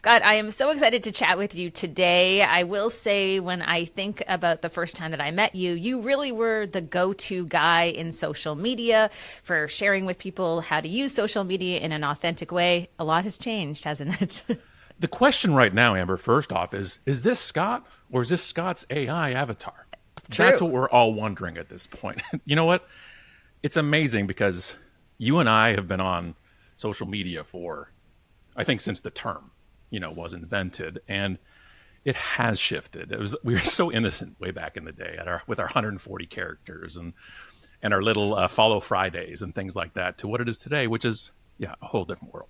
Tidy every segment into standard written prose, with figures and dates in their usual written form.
Scott, I am so excited to chat with you today. I will say, when I think about the first time that I met you, you really were the go-to guy in social media for sharing with people how to use social media in an authentic way. A lot has changed, hasn't it? The question right now, Amber, first off, is this Scott or is this Scott's AI avatar? True. That's what we're all wondering at this point. You know what? It's amazing because you and I have been on social media for, I think, since the term, was invented, and it has shifted. We were so innocent way back in the day with our 140 characters and our little follow Fridays and things like that to what it is today, which is, a whole different world.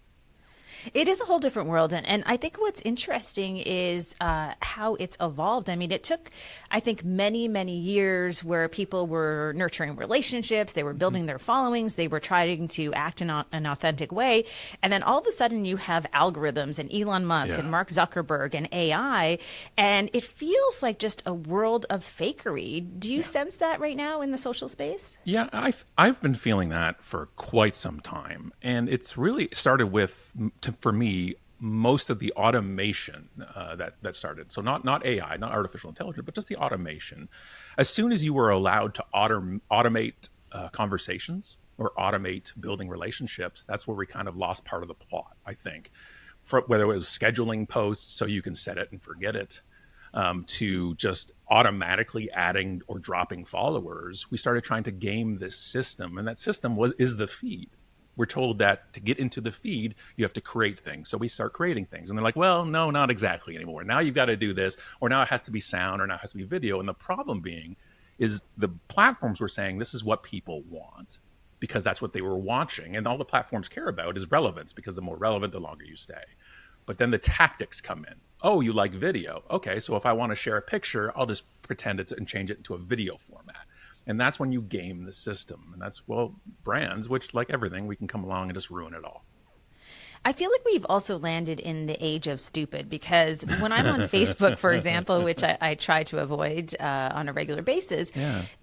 It is a whole different world. And I think what's interesting is how it's evolved. I mean, it took, I think, many, many years where people were nurturing relationships. They were building their followings. They were trying to act in an authentic way. And then all of a sudden you have algorithms and Elon Musk and Mark Zuckerberg and AI. And it feels like just a world of fakery. Do you sense that right now in the social space? Yeah, I've been feeling that for quite some time. And it's really started with, for me, most of the automation that started. So not AI, not artificial intelligence, but just the automation. As soon as you were allowed to automate conversations or automate building relationships, that's where we kind of lost part of the plot, I think. Whether it was scheduling posts so you can set it and forget it, to just automatically adding or dropping followers, we started trying to game this system. And that system is the feed. We're told that to get into the feed, you have to create things. So we start creating things. And they're like, well, no, not exactly anymore. Now you've got to do this, or now it has to be sound, or now it has to be video. And the problem being is the platforms were saying this is what people want because that's what they were watching. And all the platforms care about is relevance, because the more relevant, the longer you stay. But then the tactics come in. Oh, you like video. Okay, so if I want to share a picture, I'll just pretend it and change it into a video format. And that's when you game the system. And that's, brands, which, like everything, we can come along and just ruin it all. I feel like we've also landed in the age of stupid, because when I'm on Facebook, for example, which I try to avoid on a regular basis,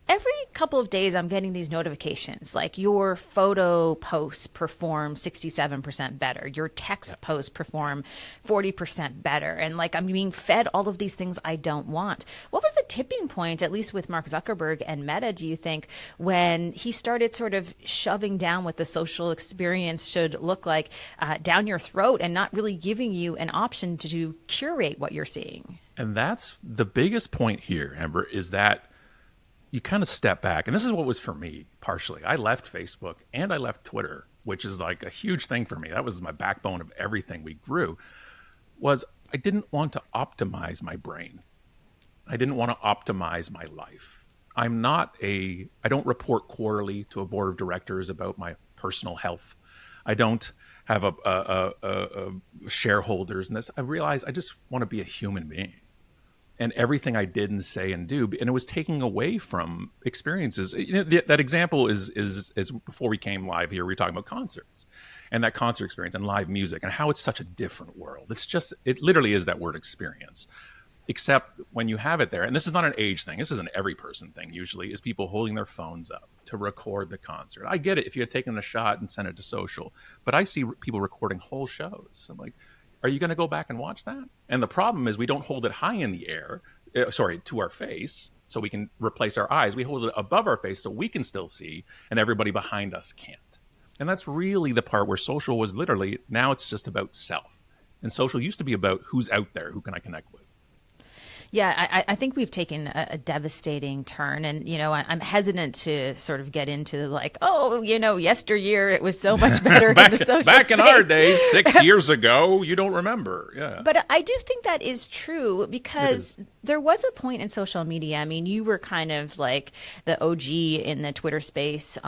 every couple of days I'm getting these notifications like your photo posts perform 67% better, your text posts perform 40% better, and like I'm being fed all of these things I don't want. What was the tipping point, at least with Mark Zuckerberg and Meta, do you think, when he started sort of shoving down what the social experience should look like down your throat and not really giving you an option to curate what you're seeing? And that's the biggest point here, Amber, is that you kind of step back. And this is what was for me, partially. I left Facebook and I left Twitter, which is like a huge thing for me. That was my backbone of everything we grew, was I didn't want to optimize my brain. I didn't want to optimize my life. I don't report quarterly to a board of directors about my personal health. I don't have a shareholders in this. I realized I just want to be a human being. And everything I did and say and do, and it was taking away from experiences. That example is before we came live here, we were talking about concerts and that concert experience and live music and how it's such a different world. It literally is that word experience, except when you have it there. And this is not an age thing. This is an every person thing usually, is people holding their phones up to record the concert. I get it if you had taken a shot and sent it to social, but I see people recording whole shows. I'm like, are you going to go back and watch that? And the problem is we don't hold it high in the air, to our face, so we can replace our eyes. We hold it above our face so we can still see, and everybody behind us can't. And that's really the part where social was literally, now it's just about self. And social used to be about who's out there, who can I connect with. Yeah, I think we've taken a devastating turn. And, I'm hesitant to sort of get into like, yesteryear it was so much better in the social back space. In our days, 6 years ago, you don't remember. Yeah. But I do think that is true, because there was a point in social media. I mean, you were kind of like the OG in the Twitter space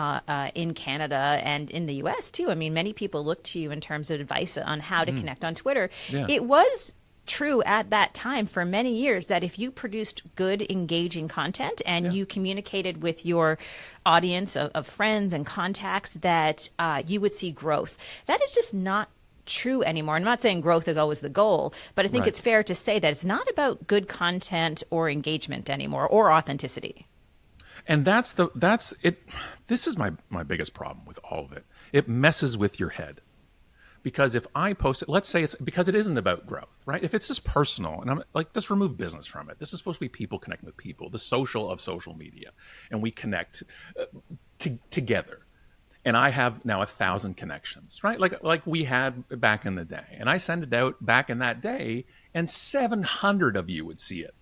in Canada and in the US too. I mean, many people look to you in terms of advice on how to connect on Twitter. Yeah. It was true at that time for many years that if you produced good, engaging content and you communicated with your audience of friends and contacts, that you would see growth. That is just not true anymore. I'm not saying growth is always the goal, but I think it's fair to say that it's not about good content or engagement anymore, or authenticity. And that's it. This is my biggest problem with all of it. It messes with your head. Because if I post it, let's say it's because it isn't about growth, right? If it's just personal, and I'm like, just remove business from it. This is supposed to be people connecting with people, the social of social media, and we connect together. And I have now 1,000 connections, right? Like we had back in the day. And I send it out back in that day, and 700 of you would see it.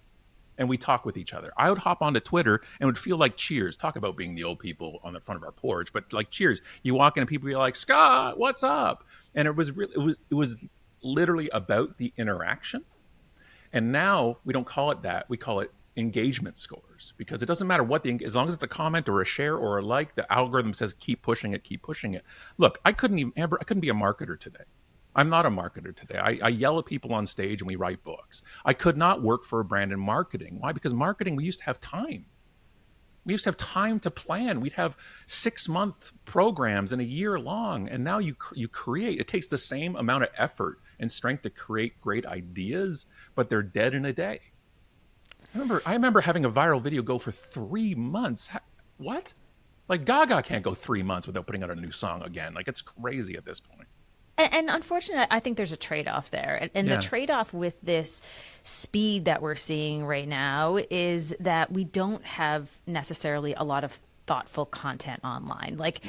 And we talk with each other. I would hop onto Twitter and would feel like Cheers. Talk about being the old people on the front of our porch, but like Cheers. You walk in and people be like, Scott, what's up? And it was really, it was literally about the interaction. And now we don't call it that. We call it engagement scores, because it doesn't matter what as long as it's a comment or a share or a like, the algorithm says keep pushing it, keep pushing it. Look, I couldn't be a marketer today. I'm not a marketer today. I yell at people on stage and we write books. I could not work for a brand in marketing. Why? Because marketing, we used to have time. We used to have time to plan. We'd have 6-month programs and a year long. And now you create. It takes the same amount of effort and strength to create great ideas, but they're dead in a day. I remember having a viral video go for 3 months. What? Like Gaga can't go 3 months without putting out a new song again. Like, it's crazy at this point. And unfortunately, I think there's a trade-off there. And the trade-off with this speed that we're seeing right now is that we don't have necessarily a lot of thoughtful content online. Like,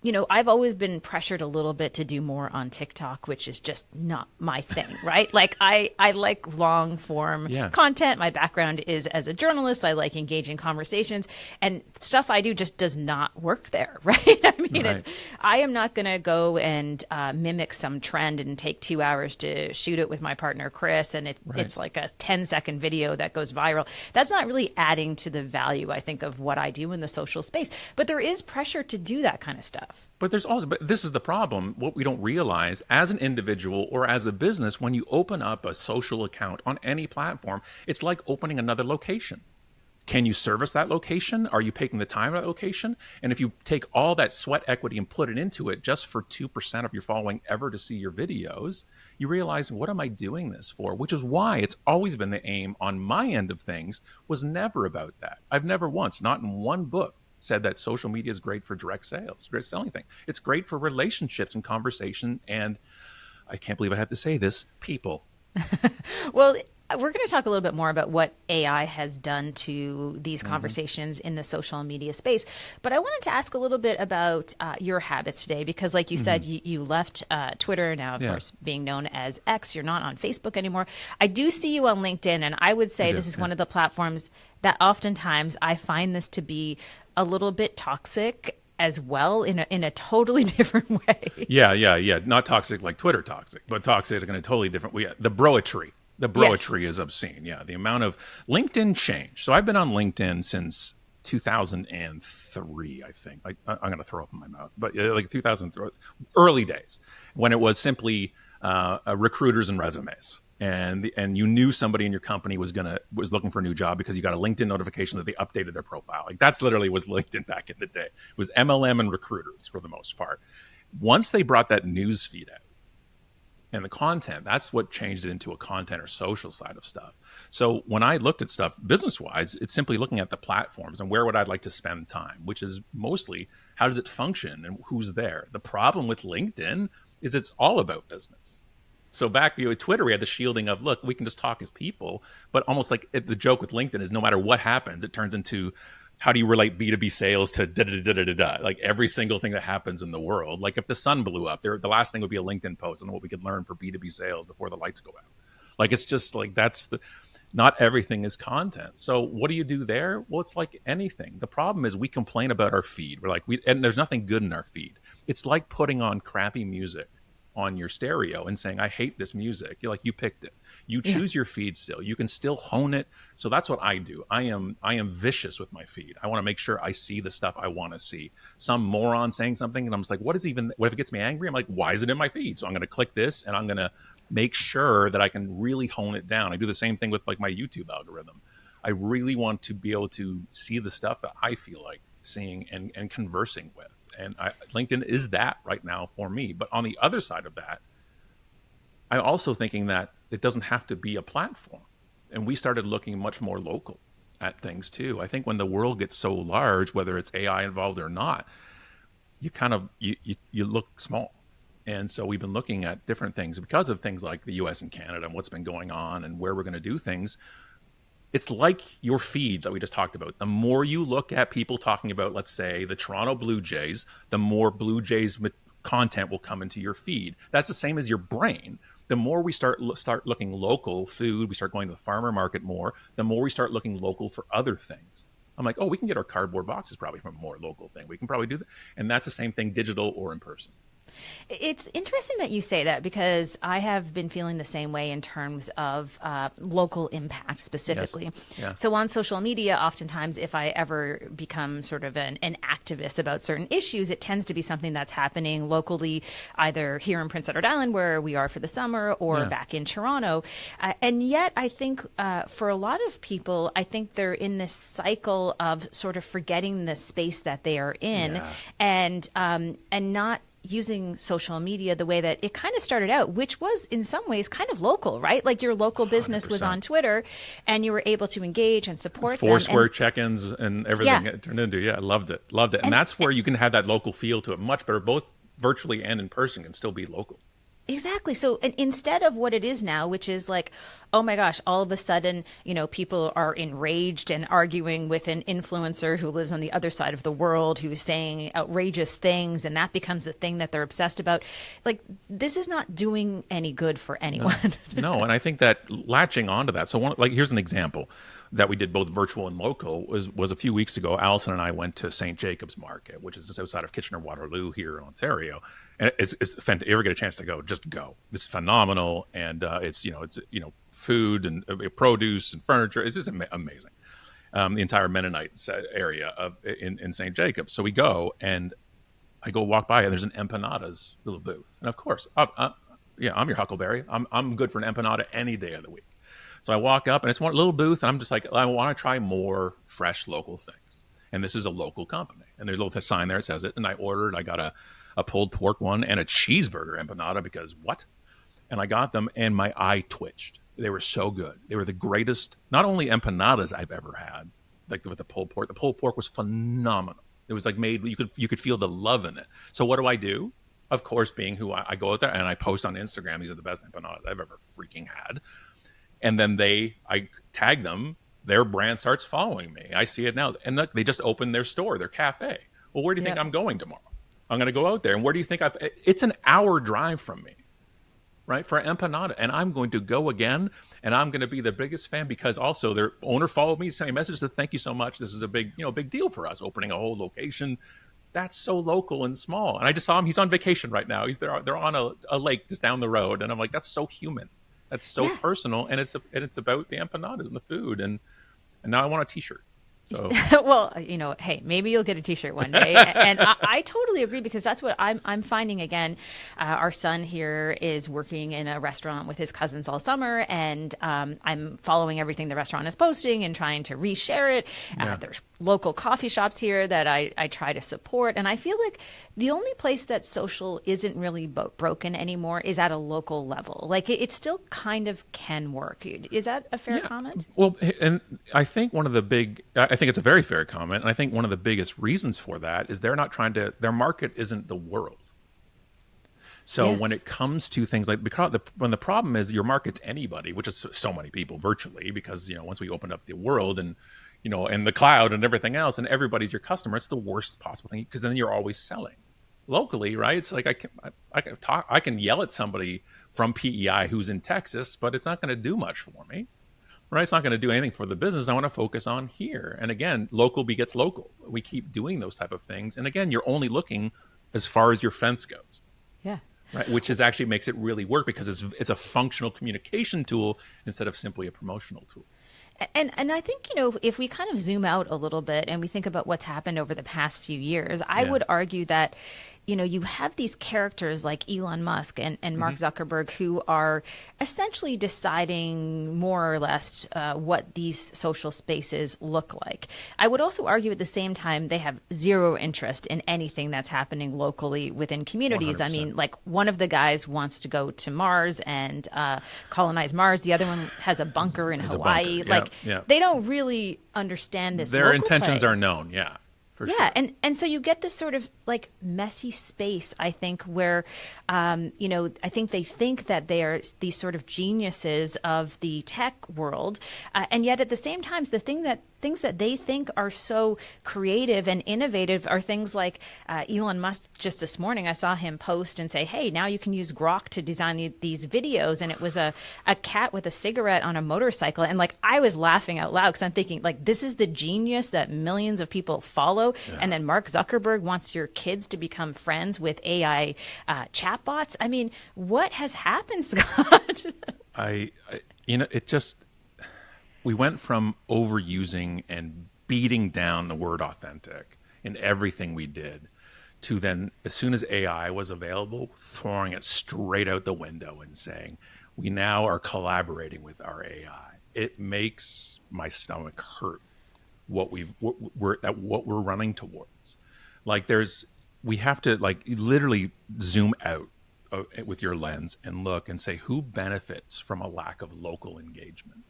you know, I've always been pressured a little bit to do more on TikTok, which is just not my thing, right? Like I like long form content. My background is as a journalist. I like engaging conversations, and stuff I do just does not work there, right? I mean, I am not going to go and mimic some trend and take 2 hours to shoot it with my partner, Chris. And it's like a 10-second video that goes viral. That's not really adding to the value, I think, of what I do in the social space. But there is pressure to do that kind of stuff. But this is the problem. What we don't realize as an individual or as a business, when you open up a social account on any platform, it's like opening another location. Can you service that location? Are you taking the time at that location? And if you take all that sweat equity and put it into it just for 2% of your following ever to see your videos, you realize, what am I doing this for? Which is why it's always been the aim on my end of things was never about that. I've never once, not in one book, said that social media is great for direct sales, great selling thing. It's great for relationships and conversation. And I can't believe I have to say this, people. Well, we're going to talk a little bit more about what AI has done to these conversations in the social media space. But I wanted to ask a little bit about your habits today, because like you said, you left Twitter now, of course, being known as X. You're not on Facebook anymore. I do see you on LinkedIn, and I would say this is one of the platforms that oftentimes I find this to be a little bit toxic as well, in a totally different way. Yeah. Not toxic like Twitter toxic, but toxic in a totally different way. The broetry. The broetry is obscene. Yeah, the amount of LinkedIn change. So I've been on LinkedIn since 2003, I think. I'm going to throw up in my mouth, but like 2003, early days, when it was simply recruiters and resumes. And you knew somebody in your company was looking for a new job because you got a LinkedIn notification that they updated their profile. Like, that's literally was LinkedIn back in the day. It was MLM and recruiters for the most part. Once they brought that news feed out and the content, that's what changed it into a content or social side of stuff. So when I looked at stuff business-wise, it's simply looking at the platforms and where would I like to spend time, which is mostly how does it function and who's there. The problem with LinkedIn is it's all about business. So back with Twitter, we had the shielding of, look, we can just talk as people, but almost like the joke with LinkedIn is no matter what happens, it turns into how do you relate B2B sales to da-da-da-da-da-da, like every single thing that happens in the world. Like if the sun blew up, the last thing would be a LinkedIn post on what we could learn for B2B sales before the lights go out. Like, it's just like, not everything is content. So what do you do there? Well, it's like anything. The problem is we complain about our feed. We're like, and there's nothing good in our feed. It's like putting on crappy music on your stereo and saying, I hate this music. You're like, you picked it. You choose your feed still. You can still hone it. So that's what I do. I am vicious with my feed. I want to make sure I see the stuff I want to see. Some moron saying something and I'm just like, what if it gets me angry? I'm like, why is it in my feed? So I'm going to click this and I'm going to make sure that I can really hone it down. I do the same thing with like my YouTube algorithm. I really want to be able to see the stuff that I feel like seeing and conversing with. And LinkedIn is that right now for me. But on the other side of that, I'm also thinking that it doesn't have to be a platform. And we started looking much more local at things too. I think when the world gets so large, whether it's AI involved or not, you kind of, you look small. And so we've been looking at different things because of things like the US and Canada and what's been going on and where we're going to do things. It's like your feed that we just talked about. The more you look at people talking about, let's say, the Toronto Blue Jays, the more Blue Jays content will come into your feed. That's the same as your brain. The more we start looking local food, we start going to the farmer market more, the more we start looking local for other things. I'm like, oh, we can get our cardboard boxes probably from a more local thing. We can probably do that. And that's the same thing, digital or in person. It's interesting that you say that because I have been feeling the same way in terms of local impact specifically. Yes. Yeah. So on social media, oftentimes, if I ever become sort of an activist about certain issues, it tends to be something that's happening locally, either here in Prince Edward Island, where we are for the summer, or back in Toronto. And yet, I think for a lot of people, I think they're in this cycle of sort of forgetting the space that they are in and not using social media the way that it kind of started out, which was in some ways kind of local, right? Like your local business 100%. was on Twitter and you were able to engage and support them. Foursquare check-ins and everything it turned into. Yeah, I loved it. And that's where you can have that local feel to it much better, both virtually and in person can still be local. Exactly. So instead of what it is now, which is like, oh my gosh, all of a sudden, people are enraged and arguing with an influencer who lives on the other side of the world, who's saying outrageous things, and that becomes the thing that they're obsessed about. Like, this is not doing any good for anyone. No, and I think that latching onto that. So, here's an example that we did both virtual and local was a few weeks ago. Allison and I went to St. Jacob's Market, which is just outside of Kitchener-Waterloo here in Ontario. And it's fantastic. If you ever get a chance to go, just go. It's phenomenal, and it's food and produce and furniture. It's just amazing. The entire Mennonite area in St. Jacobs. So we go, and I go walk by, and there's an empanadas little booth, and of course, I'm your Huckleberry. I'm good for an empanada any day of the week. So I walk up, and it's one little booth, and I'm just like, I want to try more fresh local things. And this is a local company, and there's a little sign there that says it. And I ordered. I got a pulled pork one and a cheeseburger empanada because what? And I got them, and my eye twitched. They were so good. They were the greatest, not only empanadas I've ever had, like with the pulled pork. The pulled pork was phenomenal. It was like made. You could feel the love in it. So what do? Of course, being who I go out there and I post on Instagram. These are the best empanadas I've ever freaking had. And then I tag them. Their brand starts following me. I see it now. And look, they just opened their store, their cafe. Well, where do you think I'm going tomorrow? I'm going to go out there. And where do you think it's an hour drive from me, right? For an empanada. And I'm going to go again. And I'm going to be the biggest fan because also their owner followed me, sent me a message that thank you so much. This is a big deal for us, opening a whole location. That's so local and small. And I just saw him. He's on vacation right now. They're on a lake just down the road. And I'm like, that's so human. That's so personal, and it's about the empanadas and the food, and now I want a T-shirt. So. Well, hey, maybe you'll get a T-shirt one day, and I totally agree because that's what I'm finding again. Our son here is working in a restaurant with his cousins all summer, and I'm following everything the restaurant is posting and trying to reshare it. There's local coffee shops here that I try to support, and I feel like the only place that social isn't really broken anymore is at a local level. Like it still kind of can work. Is that a fair comment? Well, and I think I think it's a very fair comment, and I think one of the biggest reasons for that is they're not trying to. Their market isn't the world. So when it comes to things like when the problem is your market's anybody, which is so many people virtually, because once we opened up the world and and the cloud and everything else, and everybody's your customer, it's the worst possible thing because then you're always selling. Locally, right? It's like I can yell at somebody from PEI who's in Texas, but it's not going to do much for me, right? It's not going to do anything for the business. I want to focus on here. And again, local begets local. We keep doing those type of things. And again, you're only looking as far as your fence goes. Yeah. Right, which is actually makes it really work because it's a functional communication tool instead of simply a promotional tool. And I think, if we kind of zoom out a little bit and we think about what's happened over the past few years, I would argue that, you have these characters like Elon Musk and Mark Zuckerberg who are essentially deciding more or less what these social spaces look like. I would also argue at the same time they have zero interest in anything that's happening locally within communities. 100%. I mean, like one of the guys wants to go to Mars and colonize Mars. The other one has a bunker in Hawaii. They don't really understand this. Their intentions are known, for Yeah, sure. and so you get this sort of like messy space, I think, where, I think they think that they are these sort of geniuses of the tech world, and yet at the same time, things that they think are so creative and innovative are things like Elon Musk. Just this morning, I saw him post and say, "Hey, now you can use Grok to design these videos," and it was a cat with a cigarette on a motorcycle, and like I was laughing out loud because I'm thinking like this is the genius that millions of people follow. Yeah. And then Mark Zuckerberg wants your kids to become friends with AI chatbots. I mean, what has happened, Scott? It just, we went from overusing and beating down the word authentic in everything we did to then, as soon as AI was available, throwing it straight out the window and saying, we now are collaborating with our AI. It makes my stomach hurt what we're running towards. Like we have to like literally zoom out with your lens and look and say, who benefits from a lack of local engagement?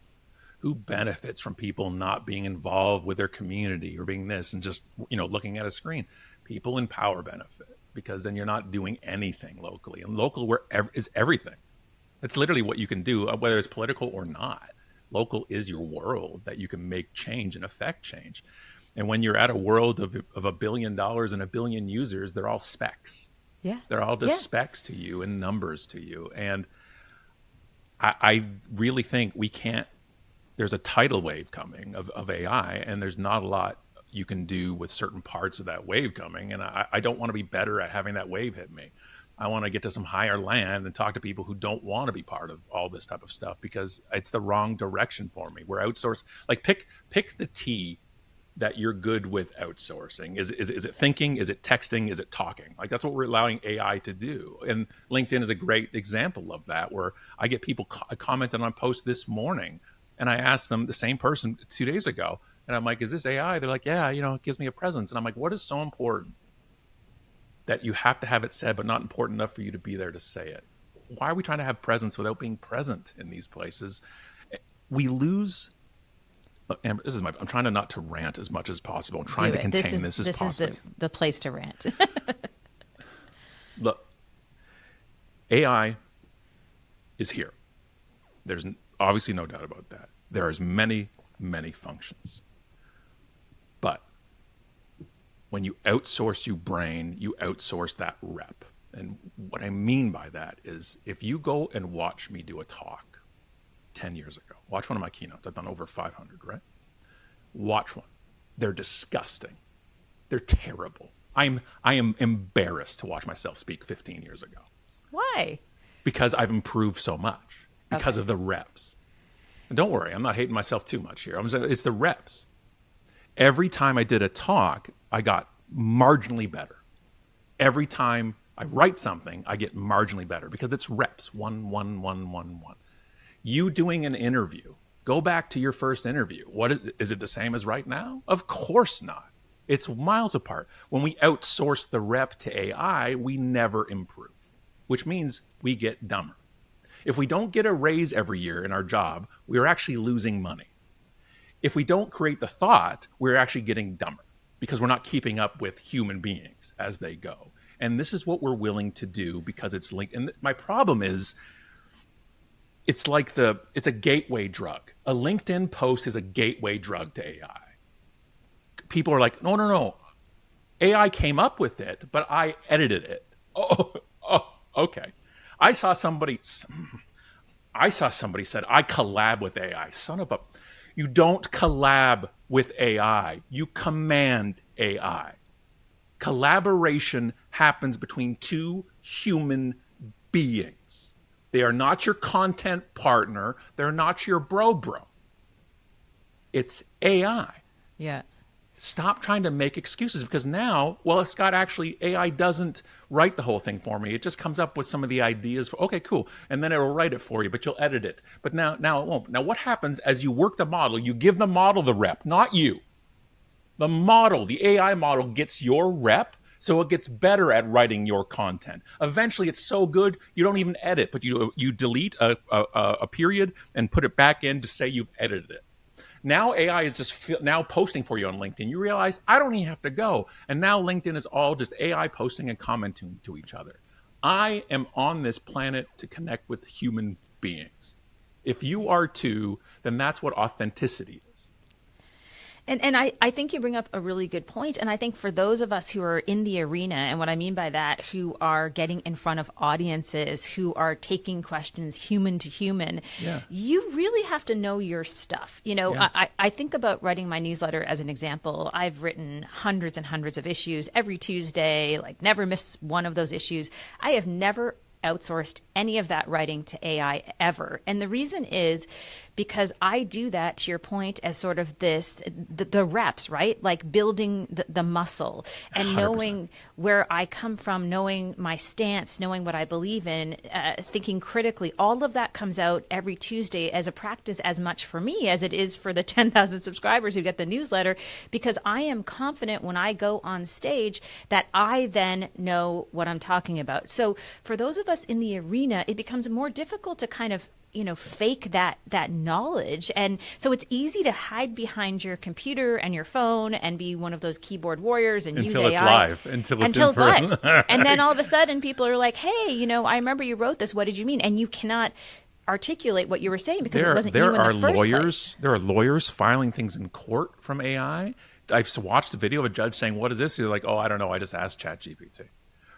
Who benefits from people not being involved with their community or being this and just, looking at a screen? People in power benefit because then you're not doing anything locally, and local is everything. That's literally what you can do, whether it's political or not. Local is your world that you can make change and affect change. And when you're at a world of $1 billion and 1 billion users, they're all specs. Yeah. They're all just specs to you and numbers to you. And I really think there's a tidal wave coming of AI, and there's not a lot you can do with certain parts of that wave coming. And I don't want to be better at having that wave hit me. I want to get to some higher land and talk to people who don't want to be part of all this type of stuff because it's the wrong direction for me. We're outsourced. Like pick the T that you're good with outsourcing. Is it thinking? Is it texting? Is it talking? Like that's what we're allowing AI to do. And LinkedIn is a great example of that, where I get people commenting on a post this morning, and I asked them, the same person 2 days ago, and I'm like, is this AI? They're like, yeah, it gives me a presence. And I'm like, what is so important that you have to have it said, but not important enough for you to be there to say it? Why are we trying to have presence without being present in these places? We lose. Amber, I'm trying to not to rant as much as possible. I'm trying to contain this as possible. This is the place to rant. Look, AI is here. There's obviously no doubt about that. There are many, many functions. But when you outsource your brain, you outsource that rep. And what I mean by that is, if you go and watch me do a talk 10 years ago, watch one of my keynotes. I've done over 500, right? Watch one. They're disgusting. They're terrible. I am embarrassed to watch myself speak 15 years ago. Why? Because I've improved so much because of the reps. And don't worry, I'm not hating myself too much here. I'm saying it's the reps. Every time I did a talk, I got marginally better. Every time I write something, I get marginally better because it's reps. 1, 1, 1, 1, 1. You doing an interview, go back to your first interview. What is it the same as right now? Of course not. It's miles apart. When we outsource the rep to AI, we never improve, which means we get dumber. If we don't get a raise every year in our job, we are actually losing money. If we don't create the thought, we're actually getting dumber because we're not keeping up with human beings as they go. And this is what we're willing to do because it's linked. And my problem is, it's a gateway drug. A LinkedIn post is a gateway drug to AI. People are like, no. AI came up with it, but I edited it. Oh, okay. I saw somebody said, I collab with AI. Son of a... You don't collab with AI. You command AI. Collaboration happens between two human beings. They are not your content partner. They're not your bro. It's AI. Yeah. Stop trying to make excuses, because now, Scott, actually, AI doesn't write the whole thing for me. It just comes up with some of the ideas. Okay, cool. And then it'll write it for you, but you'll edit it. But now it won't. Now, what happens as you work the model? You give the model the rep, not you. The model, the AI model, gets your rep, so it gets better at writing your content. Eventually, it's so good, you don't even edit, but you delete a period and put it back in to say you've edited it. Now AI is just now posting for you on LinkedIn. You realize I don't even have to go. And now LinkedIn is all just AI posting and commenting to each other. I am on this planet to connect with human beings. If you are too, then that's what authenticity is. And I think you bring up a really good point. And I think for those of us who are in the arena, and what I mean by that, who are getting in front of audiences, who are taking questions human to human, you really have to know your stuff. You know, I think about writing my newsletter as an example. I've written hundreds and hundreds of issues every Tuesday, like never miss one of those issues. I have never outsourced any of that writing to AI ever. And the reason is because I do that, to your point, as sort of the reps, right? Like building the muscle and 100%. Knowing where I come from, knowing my stance, knowing what I believe in, thinking critically. All of that comes out every Tuesday as a practice as much for me as it is for the 10,000 subscribers who get the newsletter, because I am confident when I go on stage that I then know what I'm talking about. So for those of us in the arena, it becomes more difficult to kind of fake that knowledge. And so it's easy to hide behind your computer and your phone and be one of those keyboard warriors and use AI. Until it's live. Until it's live. And then all of a sudden people are like, hey, I remember you wrote this. What did you mean? And you cannot articulate what you were saying because it wasn't you in the first place. There are lawyers filing things in court from AI. I've watched a video of a judge saying, what is this? You're like, oh, I don't know. I just asked ChatGPT.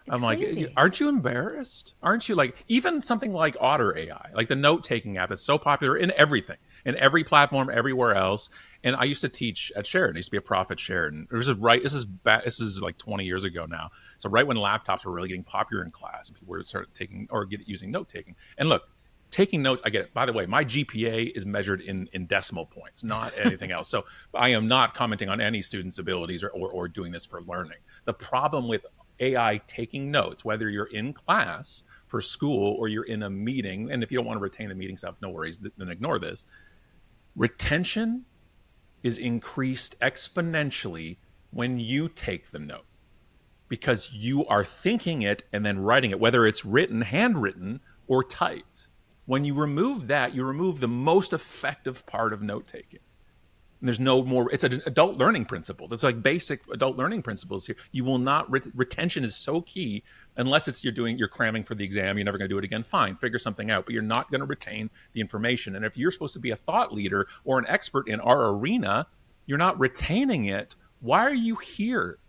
I'm crazy. Like, aren't you embarrassed? Aren't you like, even something like Otter AI, like the note-taking app that's so popular in everything, in every platform, everywhere else. And I used to teach at Sheridan. I used to be a prof at Sheridan. This is like 20 years ago now. So right when laptops were really getting popular in class, and people were started taking or using note-taking. And look, taking notes, I get it. By the way, my GPA is measured in decimal points, not anything else. So I am not commenting on any student's abilities or doing this for learning. The problem with AI taking notes, whether you're in class for school or you're in a meeting, and if you don't want to retain the meeting stuff, no worries, then ignore this. Retention is increased exponentially when you take the note because you are thinking it and then writing it, whether it's written, handwritten, or typed. When you remove that, you remove the most effective part of note-taking. And there's no more, it's an adult learning principles. It's like basic adult learning principles here. You will not, retention is so key unless it's you're cramming for the exam, you're never going to do it again, fine, figure something out, but you're not going to retain the information. And if you're supposed to be a thought leader or an expert in our arena, you're not retaining it. Why are you here?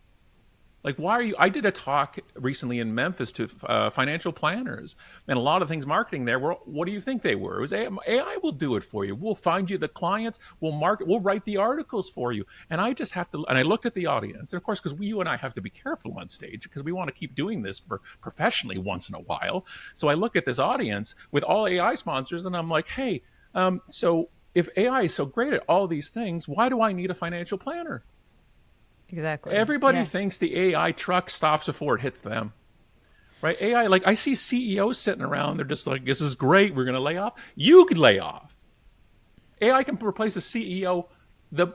Like, why are you? I did a talk recently in Memphis to financial planners, and a lot of things marketing there were, what do you think they were? It was AI will do it for you. We'll find you the clients. We'll write the articles for you. And I just have to, and I looked at the audience, and of course, because you and I have to be careful on stage because we want to keep doing this for professionally once in a while. So I look at this audience with all AI sponsors, and I'm like, hey, so if AI is so great at all these things, why do I need a financial planner? Exactly. Everybody thinks the AI truck stops before it hits them, right? AI, like I see CEOs sitting around. They're just like, this is great. We're going to lay off. You could lay off. AI can replace a CEO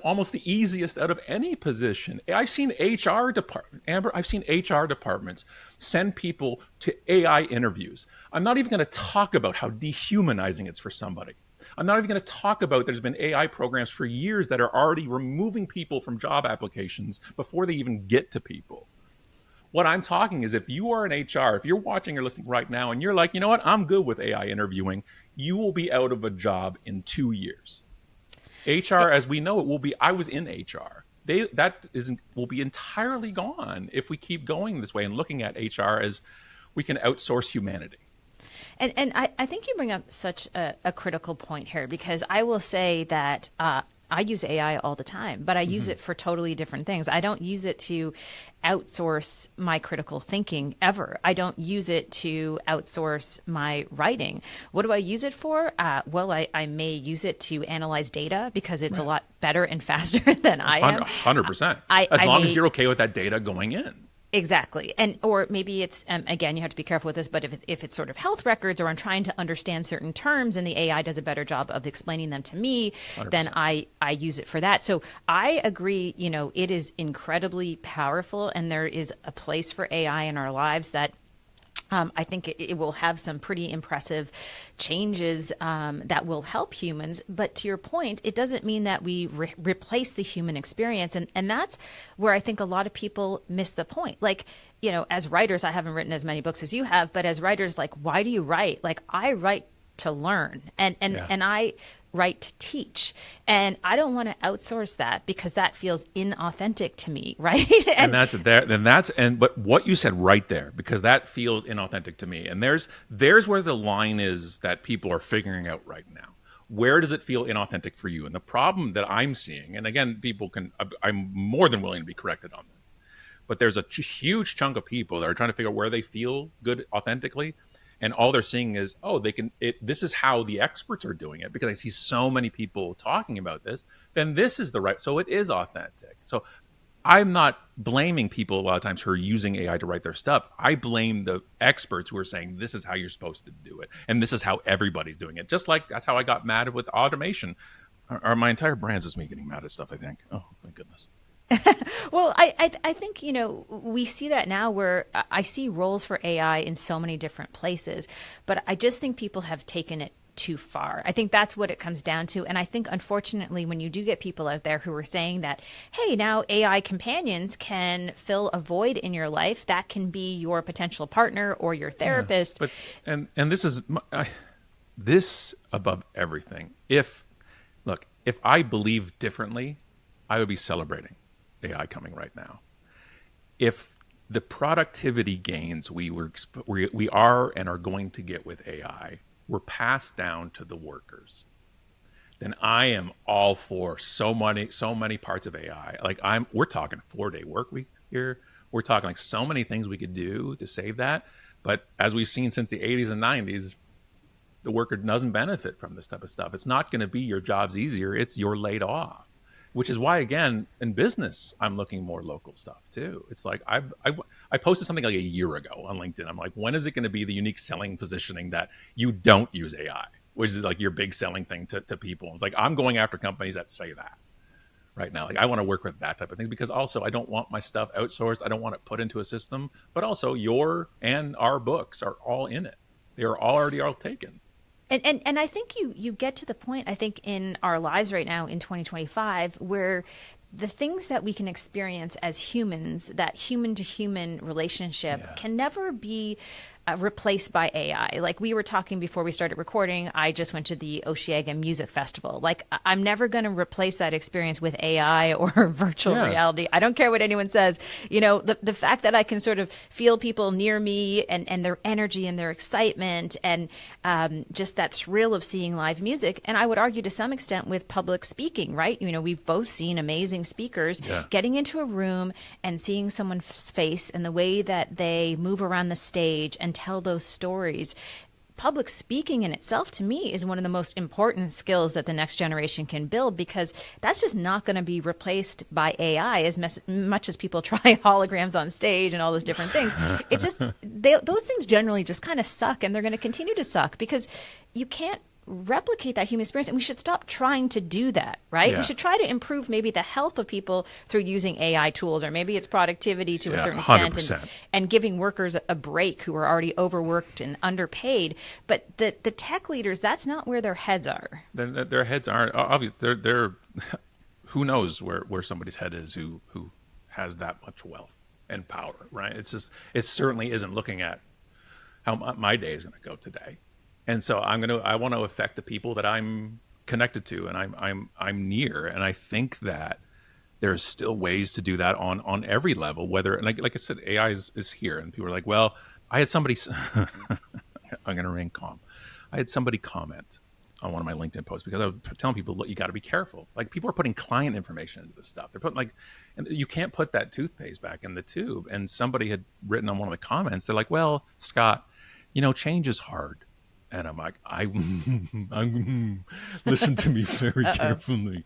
almost the easiest out of any position. I've seen HR departments send people to AI interviews. I'm not even going to talk about how dehumanizing it's for somebody. I'm not even going to talk about there's been AI programs for years that are already removing people from job applications before they even get to people. What I'm talking is if you are in HR, if you're watching or listening right now and you're like, you know what, I'm good with AI interviewing, you will be out of a job in 2 years. HR, as we know it, will be, I was in HR. Will be entirely gone if we keep going this way and looking at HR as we can outsource humanity. And I think you bring up such a critical point here, because I will say that I use AI all the time, but I use it for totally different things. I don't use it to outsource my critical thinking ever. I don't use it to outsource my writing. What do I use it for? Well, I may use it to analyze data because it's a lot better and faster than I am. 100%. As long as you're okay with that data going in. Exactly. And or maybe it's, again, you have to be careful with this, but if it's sort of health records or I'm trying to understand certain terms and the AI does a better job of explaining them to me, 100%. Then I use it for that. So I agree, it is incredibly powerful and there is a place for AI in our lives that I think it will have some pretty impressive changes that will help humans. But to your point, it doesn't mean that we replace the human experience. And that's where I think a lot of people miss the point. Like, as writers, I haven't written as many books as you have, but as writers, like, why do you write? Like, I write to learn and I write to teach. And I don't want to outsource that because that feels inauthentic to me, right? But what you said right there, because that feels inauthentic to me. And there's where the line is that people are figuring out right now. Where does it feel inauthentic for you? And the problem that I'm seeing, and again, I'm more than willing to be corrected on this, but there's a huge chunk of people that are trying to figure out where they feel good authentically. And all they're seeing is, this is how the experts are doing it, because I see so many people talking about this, then this is the right, so it is authentic. So I'm not blaming people a lot of times who are using AI to write their stuff. I blame the experts who are saying, this is how you're supposed to do it. And this is how everybody's doing it. Just like that's how I got mad with automation. Or my entire brand's just me getting mad at stuff, I think. Oh, my goodness. Well, I think, we see that now where I see roles for AI in so many different places, but I just think people have taken it too far. I think that's what it comes down to. And I think, unfortunately, when you do get people out there who are saying that, hey, now AI companions can fill a void in your life, that can be your potential partner or your therapist. Yeah, but this is this above everything. If I believe differently, I would be celebrating AI coming right now. If the productivity gains we are and are going to get with AI were passed down to the workers, then I am all for so many parts of AI. Like we're talking 4-day work week here. We're talking like so many things we could do to save that. But as we've seen since the 80s and 90s, the worker doesn't benefit from this type of stuff. It's not going to be your job's easier. It's you're laid off. Which is why, again, in business, I'm looking more local stuff too. It's like I posted something like a year ago on LinkedIn. I'm like, when is it going to be the unique selling positioning that you don't use AI, which is like your big selling thing to people? It's like I'm going after companies that say that right now. Like I want to work with that type of thing because also I don't want my stuff outsourced. I don't want it put into a system. But also your and our books are all in it. They are already all taken. And I think you get to the point, I think, in our lives right now in 2025 where the things that we can experience as humans, that human to human relationship, can never be replaced by AI. Like we were talking before we started recording, I just went to the Osheaga Music Festival. Like I'm never going to replace that experience with AI or virtual reality. I don't care what anyone says. The fact that I can sort of feel people near me and their energy and their excitement and just that thrill of seeing live music. And I would argue to some extent with public speaking, right? We've both seen amazing speakers getting into a room and seeing someone's face and the way that they move around the stage and tell those stories. Public speaking in itself, to me, is one of the most important skills that the next generation can build because that's just not going to be replaced by AI as much as people try holograms on stage and all those different things. It's just, those things generally just kind of suck, and they're going to continue to suck because you can't replicate that human experience, and we should stop trying to do that, right? We should try to improve maybe the health of people through using AI tools, or maybe it's productivity to a certain extent and giving workers a break who are already overworked and underpaid. But the tech leaders, that's not where their heads are. Their heads aren't obviously. They're who knows where somebody's head is who has that much wealth and power, right? It's just it certainly isn't looking at how my day is going to go today. And so I want to affect the people that I'm connected to and I'm near. And I think that there's still ways to do that on every level, whether, and like I said, AI is here and people are like, well, I had somebody, I'm going to remain calm. I had somebody comment on one of my LinkedIn posts because I was telling people, look, you got to be careful. Like people are putting client information into this stuff. They're putting and you can't put that toothpaste back in the tube. And somebody had written on one of the comments, they're like, well, Scott, change is hard. And I'm like, listen to me very carefully.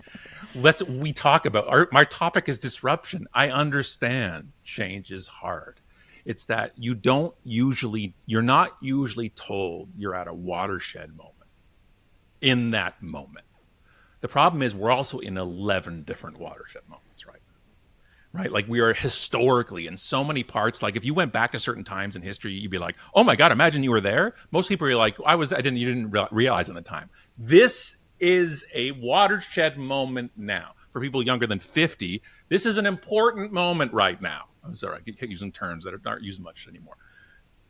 We talk about my topic is disruption. I understand change is hard. It's that you're not usually told you're at a watershed moment in that moment. The problem is we're also in 11 different watershed moments right now. right? Like we are historically in so many parts. Like if you went back to certain times in history, you'd be like, "Oh my God, imagine you were there." Most people are like, you didn't realize in the time." This is a watershed moment now for people younger than 50. This is an important moment right now. I'm sorry, I keep using terms that aren't used much anymore.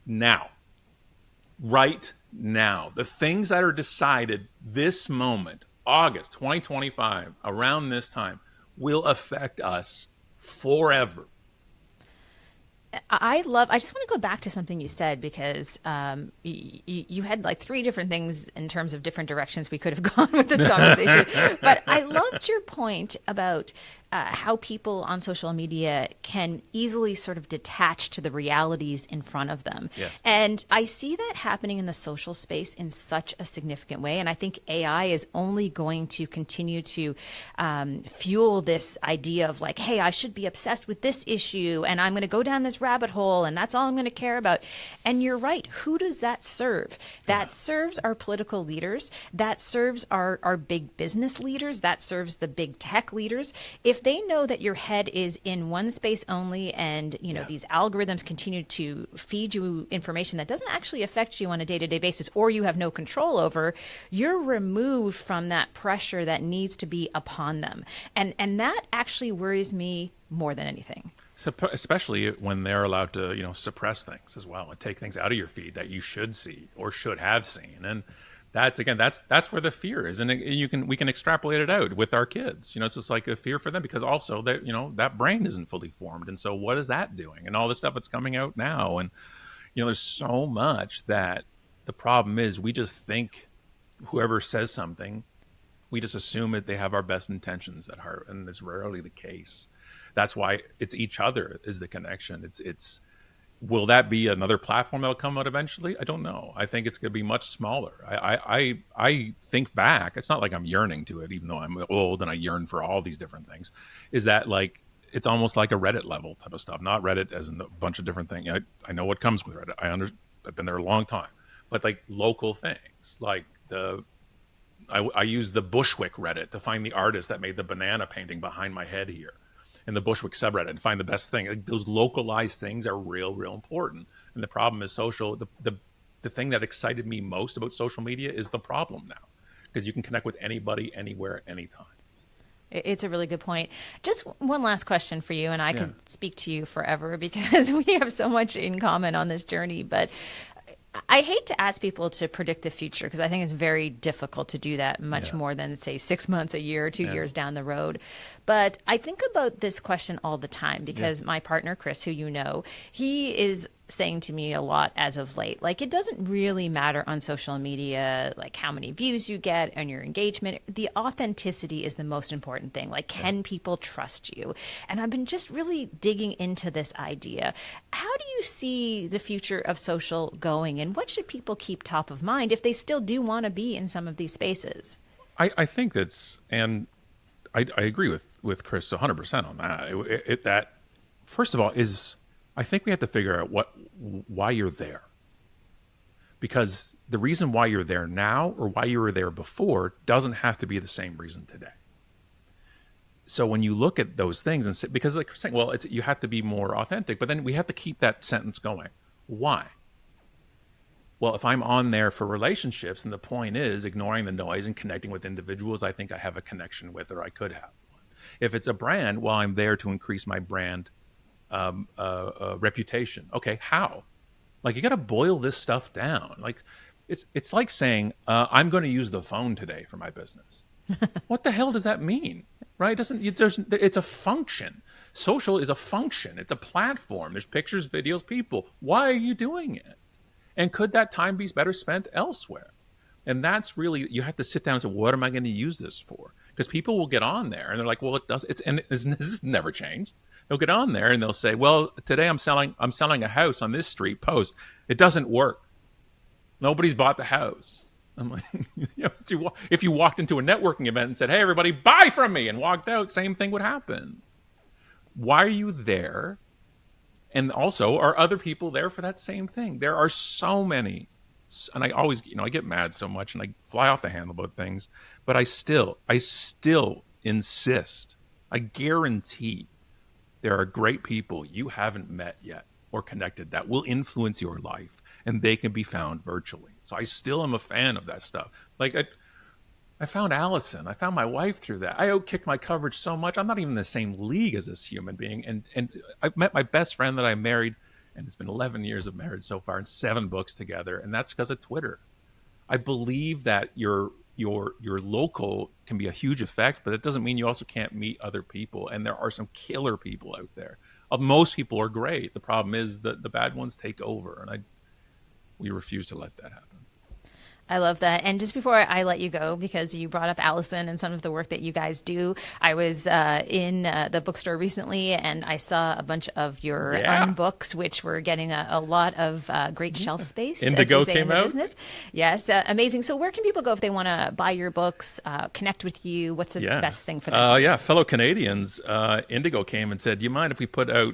Now, right now, the things that are decided this moment, August 2025, around this time, will affect us forever. I just want to go back to something you said because you had like three different things in terms of different directions we could have gone with this conversation. But I loved your point about how people on social media can easily sort of detach to the realities in front of them. Yes. And I see that happening in the social space in such a significant way. And I think AI is only going to continue to fuel this idea of like, hey, I should be obsessed with this issue and I'm going to go down this rabbit hole and that's all I'm going to care about. And you're right. Who does that serve? That serves our political leaders. That serves our big business leaders. That serves the big tech leaders. If they know that your head is in one space only and, you know, these algorithms continue to feed you information that doesn't actually affect you on a day-to-day basis or you have no control over, you're removed from that pressure that needs to be upon them. And that actually worries me more than anything. So, especially when they're allowed to, you know, suppress things as well and take things out of your feed that you should see or should have seen. And that's where the fear is, and we can extrapolate it out with our kids. You know, it's just like a fear for them because also that, you know, that brain isn't fully formed, and so what is that doing? And all this stuff that's coming out now, and you know, there's so much that the problem is we just think whoever says something, we just assume that they have our best intentions at heart, and it's rarely the case. That's why it's each other is the connection. It's will that be another platform that'll come out eventually? I don't know. I think it's going to be much smaller. I think back. It's not like I'm yearning to it, even though I'm old and I yearn for all these different things. Is that like it's almost like a Reddit level type of stuff? Not Reddit as in a bunch of different things. I know what comes with Reddit. I've been there a long time, but like local things, like I use the Bushwick Reddit to find the artist that made the banana painting behind my head here, in the Bushwick subreddit, and find the best thing. Like, those localized things are real important. And the problem is social. The thing that excited me most about social media is the problem now, because you can connect with anybody, anywhere, anytime. It's a really good point. Just one last question for you, and I could speak to you forever because we have so much in common on this journey. But I hate to ask people to predict the future because I think it's very difficult to do that much more than, say, 6 months, a year, 2 years down the road. But I think about this question all the time because my partner, Chris, who you know, he is saying to me a lot as of late, like, it doesn't really matter on social media, like how many views you get and your engagement. The authenticity is the most important thing. Like, can people trust you? And I've been just really digging into this idea. How do you see the future of social going, and what should people keep top of mind if they still do want to be in some of these spaces? I think and I agree with Chris 100% on that. That first of all is, I think we have to figure out why you're there. Because the reason why you're there now or why you were there before doesn't have to be the same reason today. So when you look at those things and say, because like you're saying, well, you have to be more authentic, but then we have to keep that sentence going. Why? Well, if I'm on there for relationships, and the point is ignoring the noise and connecting with individuals I think I have a connection with, or I could have one. If it's a brand, well, I'm there to increase my brand reputation. Okay, how? Like, you got to boil this stuff down. Like, it's like saying I'm going to use the phone today for my business. What the hell does that mean? Right? It's a function. Social is a function. It's a platform. There's pictures, videos, people. Why are you doing it? And could that time be better spent elsewhere? And that's really, you have to sit down and say, what am I going to use this for? Because people will get on there and they're like, well, this has never changed. They'll get on there and they'll say, well, today I'm selling a house on this street, post. It doesn't work. Nobody's bought the house. I'm like, if you walked into a networking event and said, hey, everybody, buy from me, and walked out, same thing would happen. Why are you there? And also, are other people there for that same thing? There are so many. And I always, I get mad so much and I fly off the handle about things, but I still insist, I guarantee there are great people you haven't met yet or connected that will influence your life, and they can be found virtually. So I still am a fan of that stuff. Like I found Allison. I found my wife through that. I outkicked my coverage so much. I'm not even in the same league as this human being. And I met my best friend that I married, and it's been 11 years of marriage so far and 7 books together. And that's because of Twitter. I believe that your local can be a huge effect, but it doesn't mean you also can't meet other people. And there are some killer people out there. Most people are great. The problem is that the bad ones take over, and we refuse to let that happen. I love that. And just before I let you go, because you brought up Allison and some of the work that you guys do, I was in the bookstore recently, and I saw a bunch of your unbooks, which were getting a lot of great shelf space. Indigo as we say came in the out. Business. Yes, amazing. So where can people go if they want to buy your books, connect with you? What's the best thing for them to do? Fellow Canadians, Indigo came and said, do you mind if we put out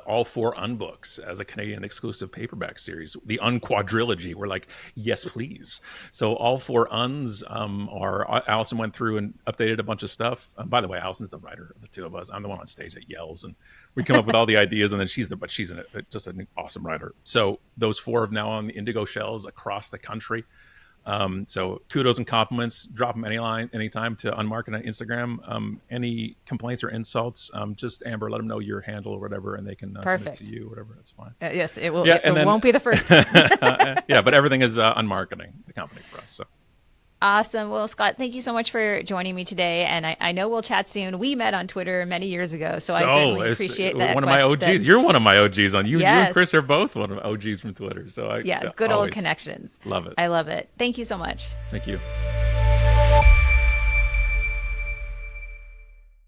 all 4 unbooks as a Canadian exclusive paperback series, the Unquadrilogy? We're like, yes, please. So all 4 uns are, Allison went through and updated a bunch of stuff. By the way, Allison's the writer of the 2 of us. I'm the one on stage that yells, and we come up with all the ideas, and then she's just an awesome writer. So those 4 are now on the Indigo shelves across the country. So kudos and compliments. Drop them anytime to Unmarket on Instagram. Any complaints or insults, just Amber, let them know your handle or whatever, and they can send it to you, whatever. That's fine. Yes, it will. Yeah, it won't be the first time. Yeah, but everything is Unmarketing, the company for us. So. Awesome. Well, Scott, thank you so much for joining me today. And I know we'll chat soon. We met on Twitter many years ago, so I certainly appreciate that. One of my OGs. You're one of my OGs on you. Yes. You and Chris are both one of the OGs from Twitter. So good old connections. Love it. I love it. Thank you so much. Thank you.